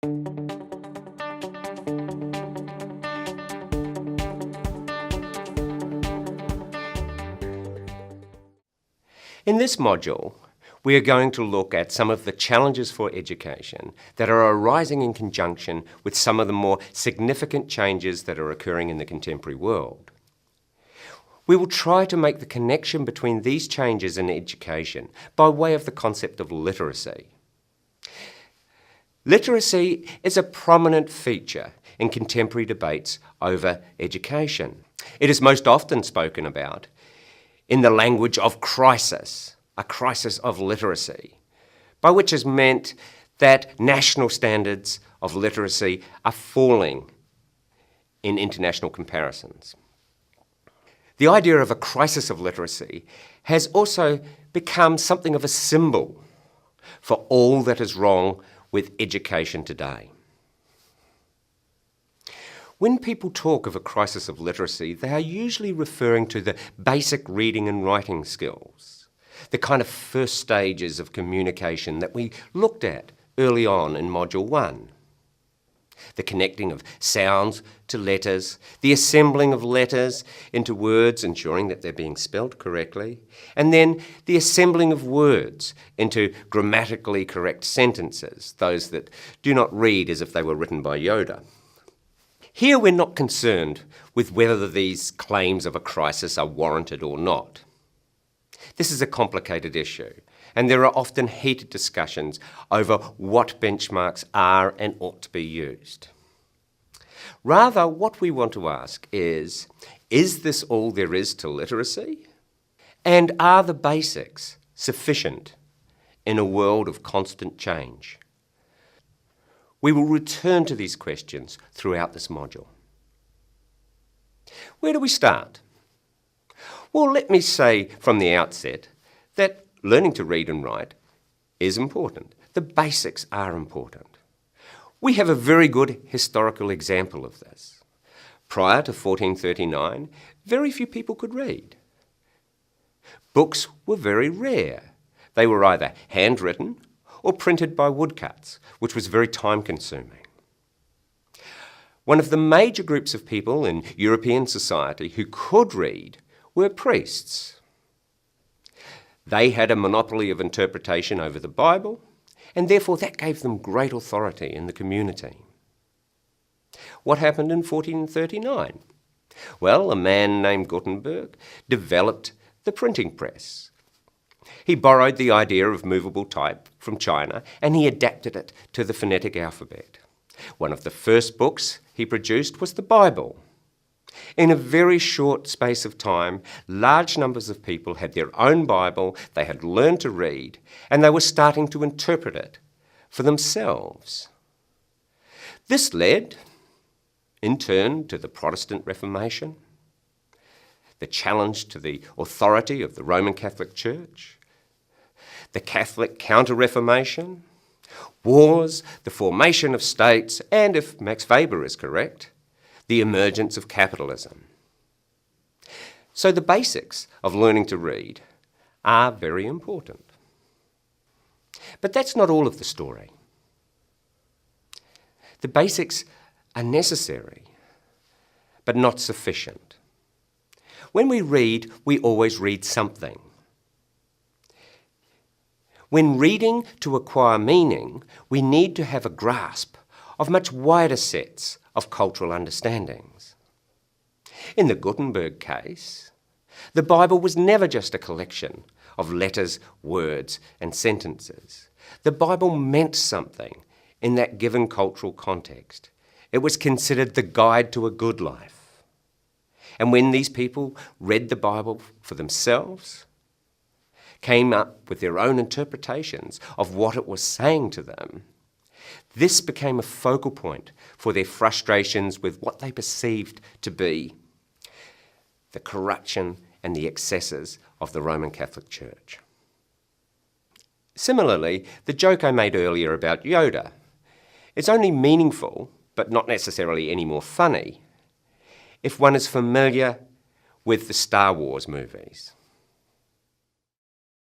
In this module, we are going to look at some of the challenges for education that are arising in conjunction with some of the more significant changes that are occurring in the contemporary world. We will try to make the connection between these changes in education by way of the concept of literacy. Literacy is a prominent feature in contemporary debates over education. It is most often spoken about in the language of crisis, a crisis of literacy, by which is meant that national standards of literacy are falling in international comparisons. The idea of a crisis of literacy has also become something of a symbol for all that is wrong with education today. When people talk of a crisis of literacy, they are usually referring to the basic reading and writing skills, the kind of first stages of communication that we looked at early on in Module 1. The connecting of sounds to letters, the assembling of letters into words, ensuring that they're being spelt correctly, and then the assembling of words into grammatically correct sentences, those that do not read as if they were written by Yoda. Here we're not concerned with whether these claims of a crisis are warranted or not. This is a complicated issue, and there are often heated discussions over what benchmarks are and ought to be used. Rather, what we want to ask is this all there is to literacy? And are the basics sufficient in a world of constant change? We will return to these questions throughout this module. Where do we start? Well, let me say from the outset that learning to read and write is important. The basics are important. We have a very good historical example of this. Prior to 1439, very few people could read. Books were very rare. They were either handwritten or printed by woodcuts, which was very time-consuming. One of the major groups of people in European society who could read were priests. They had a monopoly of interpretation over the Bible, and therefore that gave them great authority in the community. What happened in 1439? Well, a man named Gutenberg developed the printing press. He borrowed the idea of movable type from China and he adapted it to the phonetic alphabet. One of the first books he produced was the Bible. In a very short space of time, large numbers of people had their own Bible, they had learned to read, and they were starting to interpret it for themselves. This led, in turn, to the Protestant Reformation, the challenge to the authority of the Roman Catholic Church, the Catholic Counter-Reformation, wars, the formation of states, and, if Max Weber is correct, the emergence of capitalism. So the basics of learning to read are very important. But that's not all of the story. The basics are necessary, but not sufficient. When we read, we always read something. When reading to acquire meaning, we need to have a grasp of much wider sets of cultural understandings. In the Gutenberg case, the Bible was never just a collection of letters, words, and sentences. The Bible meant something in that given cultural context. It was considered the guide to a good life. And when these people read the Bible for themselves, came up with their own interpretations of what it was saying to them, this became a focal point for their frustrations with what they perceived to be the corruption and the excesses of the Roman Catholic Church. Similarly, the joke I made earlier about Yoda is only meaningful, but not necessarily any more funny, if one is familiar with the Star Wars movies.